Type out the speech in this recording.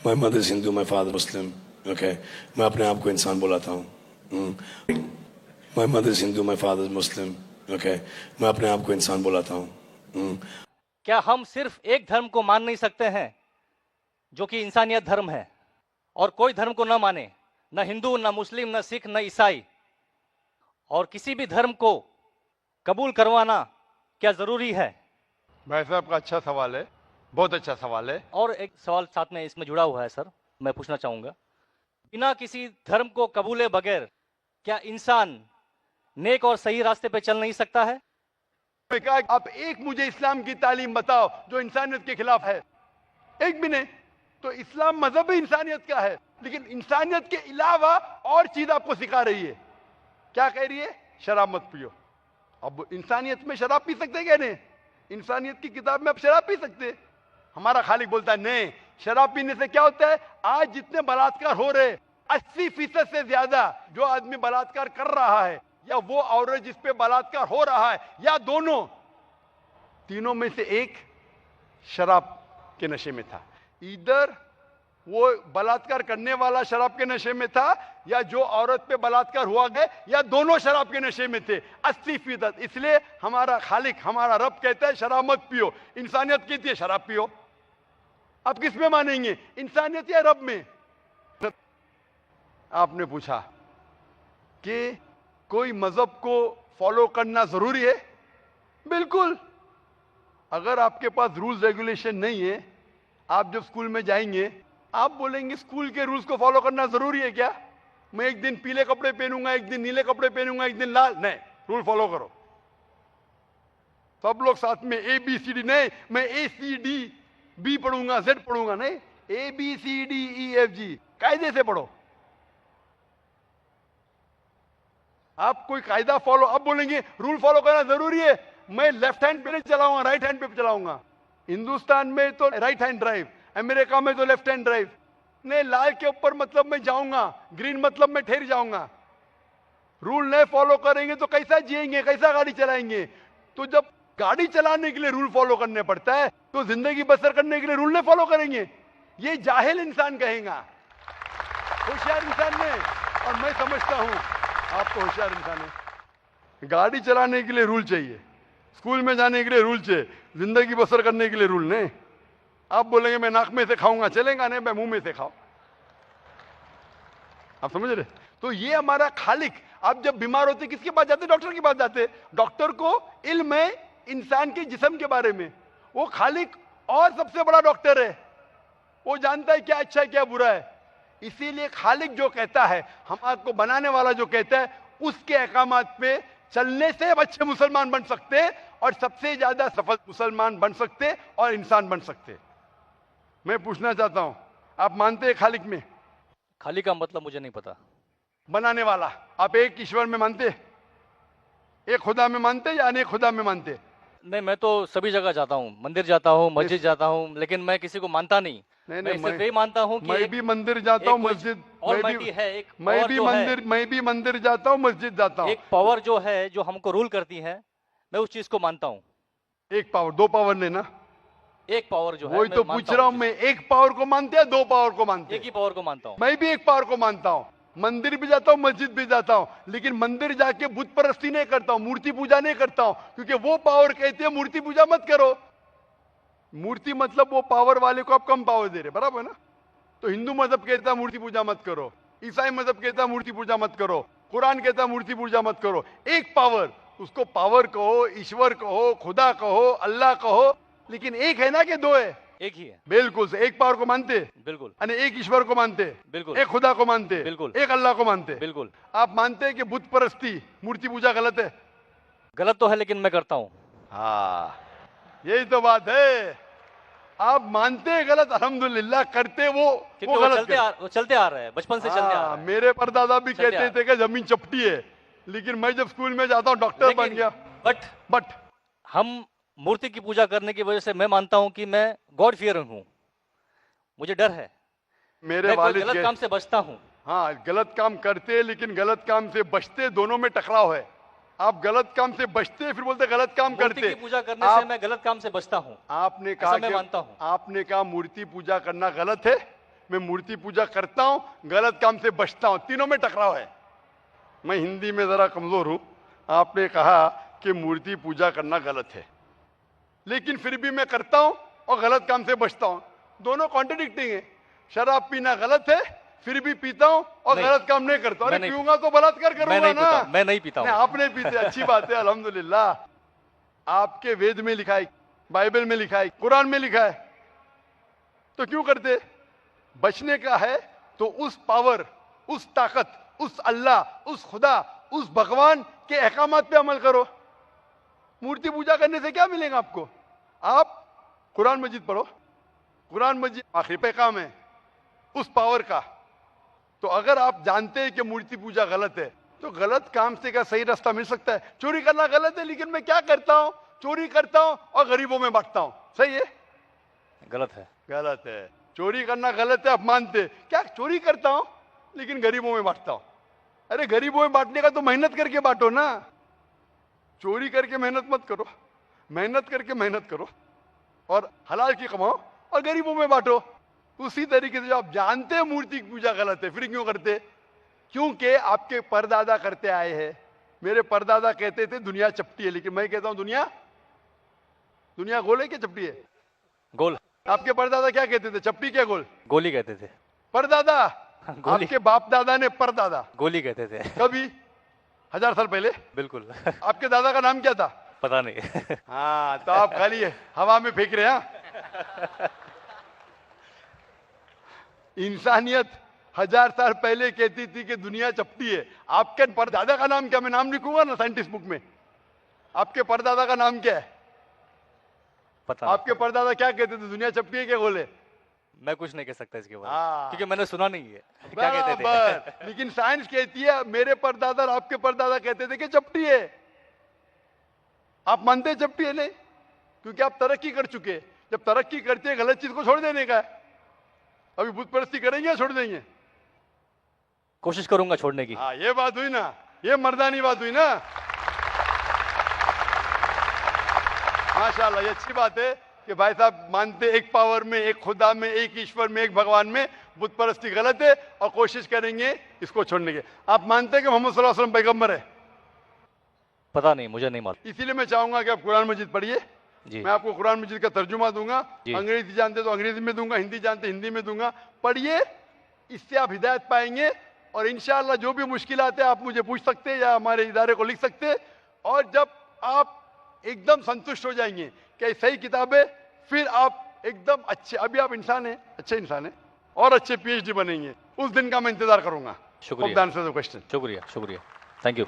My mother is Hindu, my father Muslim. Okay, मैं अपने आप को इंसान बुलाता हूँ. My mother is Hindu, my father is Muslim. Okay, मैं अपने आप को इंसान बुलाता हूँ. क्या हम सिर्फ एक धर्म को मान नहीं सकते हैं जो कि इंसानियत धर्म है, और कोई धर्म को न माने, न हिंदू, न मुस्लिम, न सिख, न ईसाई, और किसी भी धर्म को कबूल करवाना क्या जरूरी है? भाई साहब का अच्छा सवाल है, बहुत अच्छा सवाल है। और एक सवाल साथ में इसमें जुड़ा हुआ है सर, मैं पूछना चाहूंगा, बिना किसी धर्म को कबूले बगैर क्या इंसान नेक और सही रास्ते पे चल नहीं सकता है? मैं कहा आप एक मुझे इस्लाम की तालीम बताओ जो इंसानियत के खिलाफ है, एक भी नहीं। तो इस्लाम मजहब ही इंसानियत का है, लेकिन इंसानियत के अलावा और चीज आपको सिखा रही है। क्या कह रही है? शराब मत पियो। अब इंसानियत में शराब पी सकते क्या? नहीं, इंसानियत की किताब में आप शराब पी सकते। हमारा खालिक बोलता है नहीं, शराब पीने से क्या होता है? आज जितने बलात्कार हो रहे 80% से ज्यादा जो आदमी बलात्कार कर रहा है, या वो औरत जिस पे बलात्कार हो रहा है, या दोनों, तीनों में से एक शराब के नशे में था। इधर वो बलात्कार करने वाला शराब के नशे में था, या जो औरत पे बलात्कार हुआ गया, या दोनों शराब के नशे में थे 80%। इसलिए हमारा खालिक, हमारा रब कहता है शराब मत पियो। इंसानियत कहती है शराब पियो। आप किस में मानेंगे, इंसानियत या रब में? आपने पूछा कि कोई मजहब को फॉलो करना जरूरी है। बिल्कुल। अगर आपके पास रूल्स रेगुलेशन नहीं है, आप जब स्कूल में जाएंगे आप बोलेंगे स्कूल के रूल्स को फॉलो करना जरूरी है क्या? मैं एक दिन पीले कपड़े पहनूंगा, एक दिन नीले कपड़े पहनूंगा, एक दिन लाल। नहीं, रूल फॉलो करो। सब लोग साथ में ABCD। नहीं, मैं ACDB पढ़ूंगा, Z पढ़ूंगा। नहीं, ABCDEFG कायदे से पढ़ो। आप कोई कायदा फॉलो, अब बोलेंगे रूल फॉलो करना जरूरी है, मैं लेफ्ट हैंड पे नहीं चलाऊंगा, राइट हैंड पे चलाऊंगा। हिंदुस्तान में तो राइट हैंड ड्राइव, अमेरिका में तो लेफ्ट हैंड ड्राइव। नहीं, लाल के ऊपर मतलब मैं जाऊंगा, ग्रीन मतलब मैं ठहर जाऊंगा। रूल नहीं फॉलो करेंगे तो कैसा जिएंगे, कैसा गाड़ी चलाएंगे? तो जब गाड़ी चलाने के लिए रूल फॉलो करने पड़ता है, तो जिंदगी बसर करने के लिए रूल नहीं फॉलो करेंगे? ये जाहिल इंसान कहेगा। होशियार इंसान ने, और मैं समझता हूं आपको होशियार इंसान है। गाड़ी चलाने के लिए रूल चाहिए, स्कूल में जाने के लिए रूल चाहिए, जिंदगी बसर करने के लिए रूल नहीं। आप बोलेंगे मैं नाक में से खाऊंगा, चलेगा नहीं, मैं मुंह में से खाऊं। आप समझ रहे? तो ये हमारा खालिक। आप जब बीमार होते किसके पास जाते? डॉक्टर के पास जाते। डॉक्टर को इल्म है इंसान के जिस्म के बारे में। वो खालिक और सबसे बड़ा डॉक्टर है, वो जानता है क्या अच्छा है क्या बुरा है। इसीलिए खालिक जो कहता है, हम आपको बनाने वाला जो कहता है, उसके अहकामात पे चलने से अच्छे मुसलमान बन सकते, और सबसे ज्यादा सफल मुसलमान बन सकते और इंसान बन सकते। मैं पूछना चाहता हूं, आप मानते हैं खालिक में? खाली का मतलब मुझे नहीं पता। बनाने वाला। आप एक ईश्वर में मानते, एक खुदा में मानते, या अनेक खुदा में मानते? नहीं, मैं तो सभी जगह जाता हूँ, मंदिर जाता हूँ, मस्जिद जाता हूँ, लेकिन मैं किसी को मानता नहीं। नहीं, मैं सिर्फ यही मानता हूँ कि मैं भी मंदिर जाता हूँ, मस्जिद, मैं भी मंदिर जाता हूँ, मस्जिद जाता हूँ। एक पावर जो है, जो हमको रूल करती है, मैं उस चीज को मानता हूँ। एक पावर, दो पावर नहीं ना, एक पावर जो है, वही तो पूछ रहा हूँ मैं। एक पावर को मानते हैं, दो पावर को मानते हैं? एक ही पावर को मानता हूँ। मैं भी एक पावर को मानता हूँ। मंदिर भी जाता हूँ, मस्जिद भी जाता हूँ, लेकिन मंदिर जाके बुत परस्ती नहीं करता हूँ, मूर्ति पूजा नहीं करता हूँ, क्योंकि वो पावर कहते हैं मूर्ति पूजा मत करो। मूर्ति मतलब वो पावर वाले को आप कम पावर दे रहे, बराबर ना? तो हिंदू मजहब कहता है मूर्ति पूजा मत करो, ईसाई मजहब कहता है मूर्ति पूजा मत करो, कुरान कहता है मूर्ति पूजा मत करो। एक पावर, उसको पावर कहो, ईश्वर कहो, खुदा कहो, अल्लाह कहो, लेकिन एक है ना कि दो है? एक ही है। बिल्कुल से। एक पावर को मानते? बिल्कुल। यानी एक ईश्वर को मानते? बिल्कुल। एक खुदा को मानते? बिल्कुल। एक अल्लाह को मानते? बिल्कुल। आप मानते हैं कि बुत परस्ती, मूर्ति पूजा गलत है? गलत तो है, लेकिन मैं करता हूँ। हाँ, यही तो बात है। आप मानते हैं गलत, अल्हम्दुलिल्लाह, करते वो गलत चलते आ रहा है, बचपन से चलते आ रहा है। मेरे परदादा भी कहते थे कि जमीन चपटी है, लेकिन मैं जब स्कूल में जाता हूँ डॉक्टर बन गया। बट हम मूर्ति की पूजा करने की वजह से मैं मानता हूं कि मैं गॉड फियरिंग हूं, मुझे डर है, मेरे वालिद गलत काम से बचता हूं। हाँ, गलत काम करते, लेकिन गलत काम से बचते, दोनों में टकराव है। आप गलत काम से बचते, फिर बोलते गलत काम करते। मूर्ति की पूजा करने से मैं गलत काम से बचता हूं। आपने कहा, मैं मानता हूं। आपने कहा मूर्ति पूजा करना गलत है, मैं मूर्ति पूजा करता हूं, गलत काम से बचता हूं, तीनों में टकराव है। मैं हिंदी में जरा कमजोर हूं। आपने कहा कि मूर्ति पूजा करना गलत है, लेकिन फिर भी मैं करता हूं और गलत काम से बचता हूं, दोनों कॉन्ट्रडिक्टिंग है। शराब पीना गलत है, फिर भी पीता हूं और नहीं, गलत काम नहीं करता। अरे मैं नहीं- पीऊंगा तो बलात्कार करूंगा ना। मैं नहीं पीता हूं। आपने पीते, अच्छी बात है, अल्हम्दुलिल्लाह। आपके वेद में लिखा है, बाइबल में लिखा है, कुरान में लिखा है, तो क्यों करते? बचने का है तो उस पावर, उस ताकत, उस अल्लाह, उस खुदा, उस भगवान के अहकामात पे अमल करो। मूर्ति पूजा करने से क्या मिलेगा आपको? आप कुरान मजीद पढ़ो, कुरान मजीद आखिरी पैगाम है उस पावर का। तो अगर आप जानते हैं कि मूर्ति पूजा गलत है, तो गलत काम से क्या सही रास्ता मिल सकता है? चोरी करना गलत है, लेकिन मैं क्या करता हूं? चोरी करता हूं और गरीबों में बांटता हूं, सही है? गलत है। गलत है। चोरी करना गलत है, आप मानते? क्या चोरी करता हूं लेकिन गरीबों में बांटता हूं? अरे गरीबों में बांटने का तो मेहनत करके बांटो ना। चोरी करके मेहनत मत करो, मेहनत करके मेहनत करो और हलाल की कमाओ और गरीबों में बांटो। उसी तरीके से जो आप जानते हैं मूर्ति की पूजा गलत है, फिर क्यों करते? क्योंकि आपके परदादा करते आए हैं। मेरे परदादा कहते थे दुनिया चपटी है, लेकिन मैं कहता हूं दुनिया गोल है क्या चपटी है? गोल। आपके परदादा क्या कहते थे? चपटी क्या गोल? गोली कहते थे। परदादा? गोली। आपके बाप दादा ने परदादा गोली कहते थे। कभी 1000 साल पहले? बिल्कुल। आपके दादा का नाम क्या था? पता नहीं। हाँ, तो आप खाली हवा में फेंक रहे हैं। इंसानियत 1000 साल पहले कहती थी कि दुनिया चपटी है। आपके परदादा का नाम क्या? मैं नाम लिखूंगा ना साइंटिस्ट बुक में। आपके परदादा का नाम क्या है? पता आपके परदादा क्या कहते थे? दुनिया चपटी है क्या गोल है? नहीं। मैं कुछ नहीं कह सकता इसके बारे हाँ। में, क्योंकि मैंने सुना नहीं है क्या कहते थे। बराबर। लेकिन साइंस कहती है मेरे परदादा और आपके परदादा कहते थे कि चपटी है। आप मानते हैं चपटी है? नहीं, क्योंकि आप तरक्की कर चुके हैं। जब तरक्की करते हैं गलत चीज को छोड़ देने का है। अभी बुत परस्ती करेंगे या छोड़ देंगे? कोशिश करूंगा छोड़ने की। हाँ, ये बात हुई ना, ये मर्दानी बात हुई ना। माशाल्लाह, ये अच्छी बात है कि भाई साहब मानते एक पावर में, एक खुदा में, एक ईश्वर में, एक भगवान में। बुत परस्ती गलत है और कोशिश करेंगे इसको छोड़ने की। आप मानते हैं कि मोहम्मद सल्लल्लाहु अलैहि वसल्लम पैगंबर है? पता नहीं, मुझे नहीं मालूम। इसीलिए मैं चाहूंगा कि आप कुरान मजीद पढ़िए। जी। मैं आपको कुरान मजीद का तर्जुमा दूंगा। जी। अंग्रेजी जानते तो अंग्रेजी में दूंगा, हिंदी जानते हिंदी में दूंगा। पढ़िए, इससे आप हिदायत पाएंगे और इंशाअल्लाह जो भी मुश्किलात है आप मुझे पूछ सकते हैं या हमारे इदारे को लिख सकते हैं। और जब आप एकदम संतुष्ट हो जाएंगे कि सही किताब है, फिर आप एकदम अच्छे, अभी आप इंसान हैं, अच्छे इंसान हैं और अच्छे PhD बनेंगे। उस दिन का मैं इंतजार करूंगा। शुक्रिया। क्वेश्चन। शुक्रिया, शुक्रिया। Thank you.